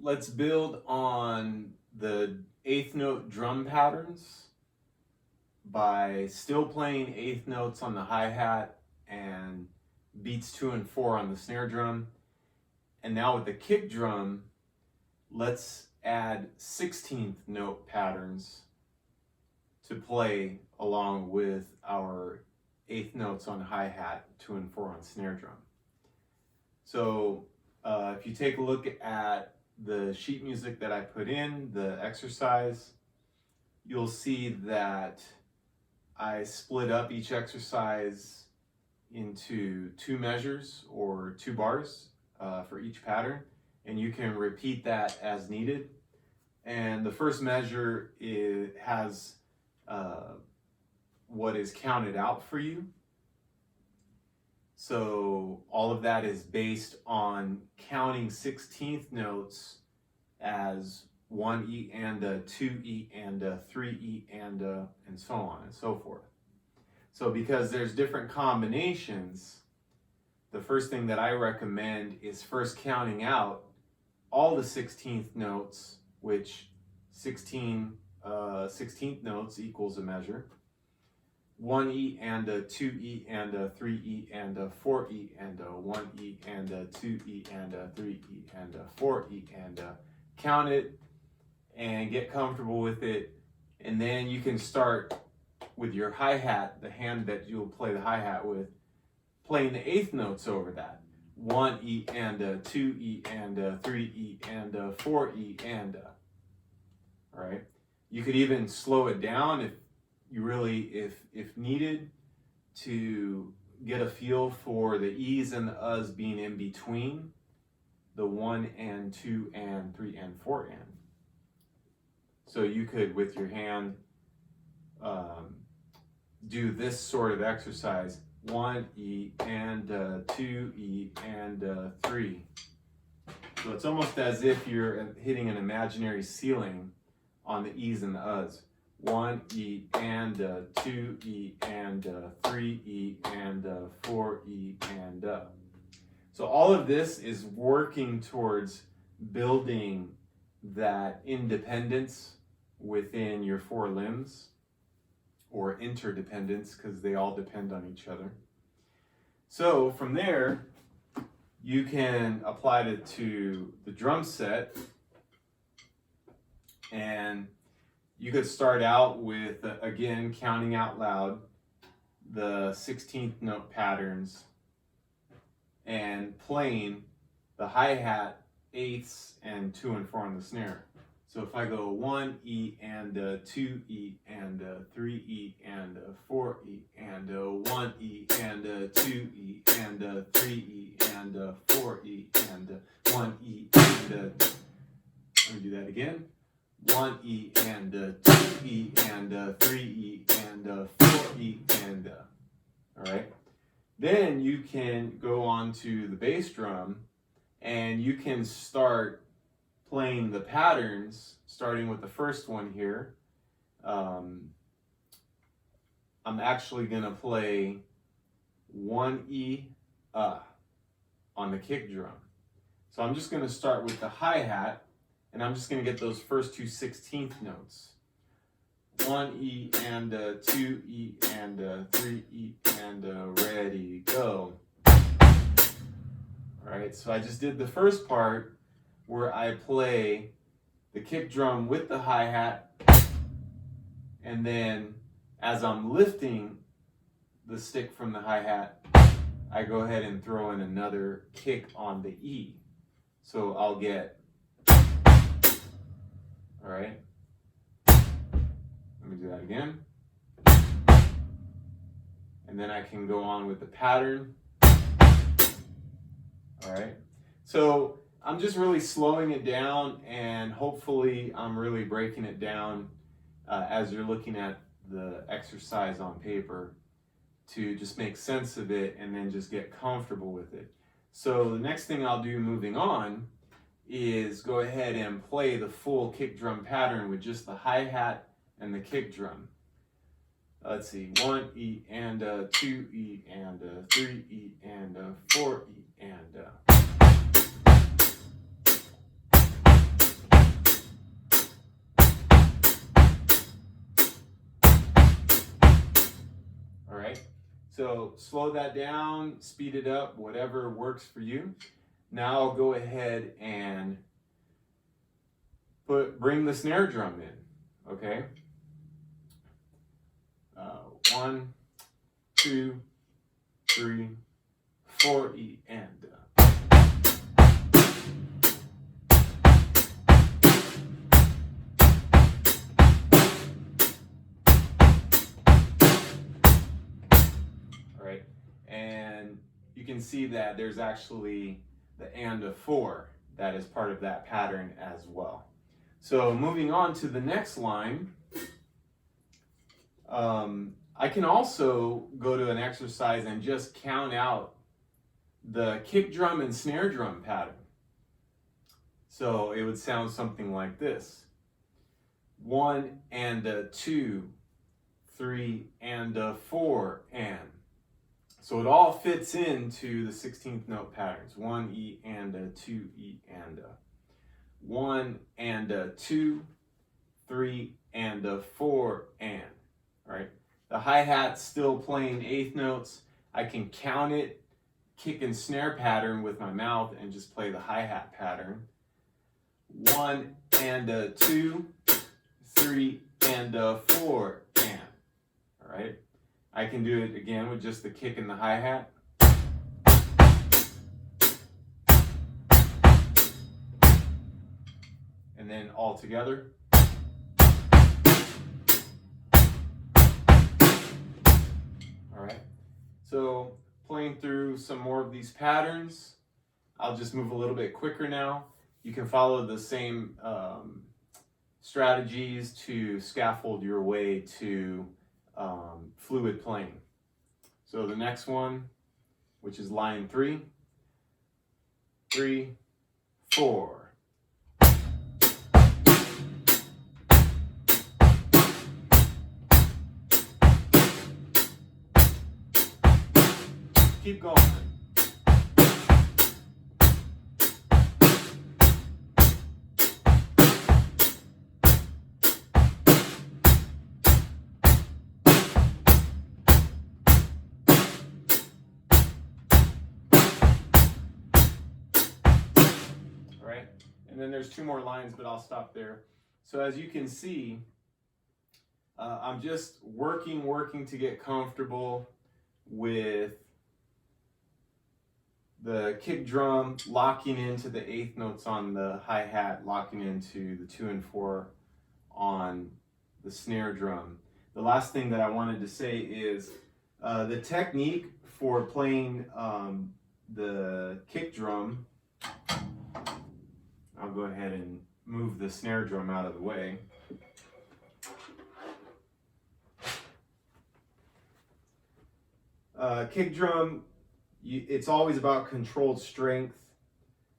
let's build on the eighth note drum patterns by still playing eighth notes on the hi-hat and beats 2 and 4 on the snare drum. And now with the kick drum, let's add 16th note patterns to play along with our eighth notes on hi-hat, 2 and 4 on snare drum. So if you take a look at the sheet music that I put in, the exercise, you'll see that I split up each exercise into 2 measures or 2 bars for each pattern, and you can repeat that as needed. And the first measure has what is counted out for you. So all of that is based on counting 16th notes as 1 E and a, 2 E and a, 3 E and a, and so on and so forth. So because there's different combinations, the first thing that I recommend is first counting out all the 16th notes, which 16th notes equals a measure. 1 E and a, 2 E and a, 3 E and a, 4 E and a, 1 E and a, 2 E and a, 3 E and a, 4 E and a. Count it and get comfortable with it, and then you can start with your hi-hat, the hand that you'll play the hi-hat with, playing the eighth notes over that. 1 E and a, 2 E and a, 3 E and a, 4 E and a. All right. You could even slow it down if you really, if needed, to get a feel for the E's and the U's being in between the 1 and 2 and 3 and 4 and. So you could, with your hand, do this sort of exercise: 1 E and 2 E and 3. So it's almost as if you're hitting an imaginary ceiling on the E's and the U's. 1 E and 2 E and 3 E and 4 E and So all of this is working towards building that independence within your 4 limbs, or interdependence, because they all depend on each other. So from there, you can apply it to the drum set, and you could start out with, again, counting out loud the 16th note patterns and playing the hi-hat, eighths, and 2 and 4 on the snare. So if I go 1 E and 2 E and 3 E and 4 E and 1 E and 2 E and 3 E and 4 E and 1 E and let me do that again. 1 E and 2 E and 3 E and 4 E and all right. Then you can go on to the bass drum, and you can start playing the patterns, starting with the first one here. I'm actually going to play 1 E on the kick drum. So I'm just going to start with the hi-hat, and I'm just going to get those first 2 16th notes. 1 E and 2 E and 3 E and ready, go. All right, so I just did the first part where I play the kick drum with the hi-hat, and then as I'm lifting the stick from the hi-hat, I go ahead and throw in another kick on the E. So I'll get, all right, let me do that again. And then I can go on with the pattern. All right, so I'm just really slowing it down, and hopefully I'm really breaking it down as you're looking at the exercise on paper to just make sense of it and then just get comfortable with it. So the next thing I'll do moving on is go ahead and play the full kick drum pattern with just the hi-hat and the kick drum. Let's see, 1 E and 2 E and 3 E and 4 E and So slow that down, speed it up, whatever works for you. Now I'll go ahead and bring the snare drum in, okay? 1, 2, 3, 4, E, and all right, and you can see that there's actually the and a 4 that is part of that pattern as well. So moving on to the next line, I can also go to an exercise and just count out the kick drum and snare drum pattern. So it would sound something like this. 1 and a 2, 3 and a 4 and. So it all fits into the 16th note patterns. 1 E and a, 2 E and a. 1 and a 2, 3 and a 4 and. All right. The hi-hat's still playing eighth notes. I can count it, kick and snare pattern with my mouth and just play the hi-hat pattern. 1 and a 2, 3 and a 4 and. All right. I can do it again with just the kick and the hi-hat. And then all together. All right. So playing through some more of these patterns, I'll just move a little bit quicker now. You can follow the same strategies to scaffold your way to fluid playing. So the next one, which is line 3, 3, 4. Keep going. All right, and then there's 2 more lines, but I'll stop there. So as you can see, I'm just working to get comfortable with the kick drum, locking into the eighth notes on the hi-hat, locking into the 2 and 4 on the snare drum. The last thing that I wanted to say is the technique for playing the kick drum. I'll go ahead and move the snare drum out of the way. Kick drum, it's always about controlled strength.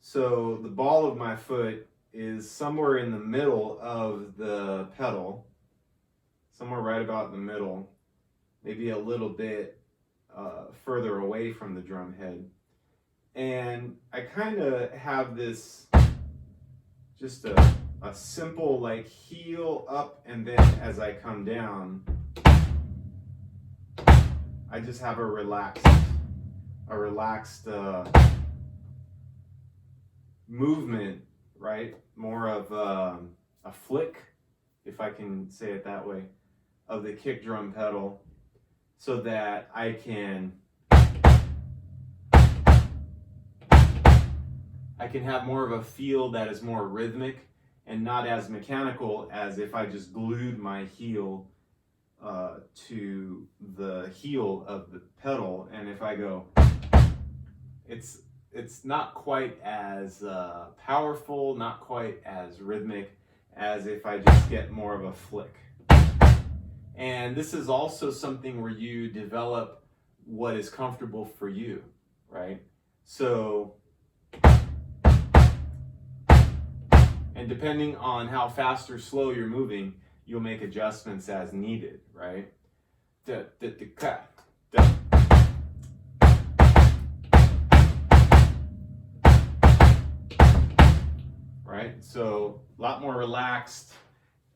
So the ball of my foot is somewhere in the middle of the pedal, somewhere right about in the middle, maybe a little bit further away from the drum head. And I kind of have this, just a simple like heel up, and then as I come down, I just have a relaxed movement, right? More of a flick, if I can say it that way, of the kick drum pedal, so that I can have more of a feel that is more rhythmic and not as mechanical as if I just glued my heel to the heel of the pedal. And if I go, it's not quite as powerful, not quite as rhythmic as if I just get more of a flick. And this is also something where you develop what is comfortable for you, right? So, and depending on how fast or slow you're moving, you'll make adjustments as needed, right? Right? So a lot more relaxed,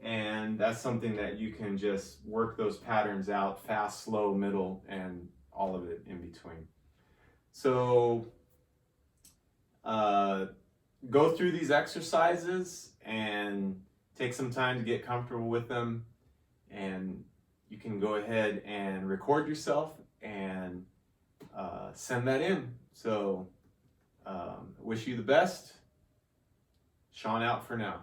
and that's something that you can just work those patterns out, fast, slow, middle, and all of it in between. So go through these exercises and take some time to get comfortable with them, and you can go ahead and record yourself and send that in. So wish you the best. Sean out for now.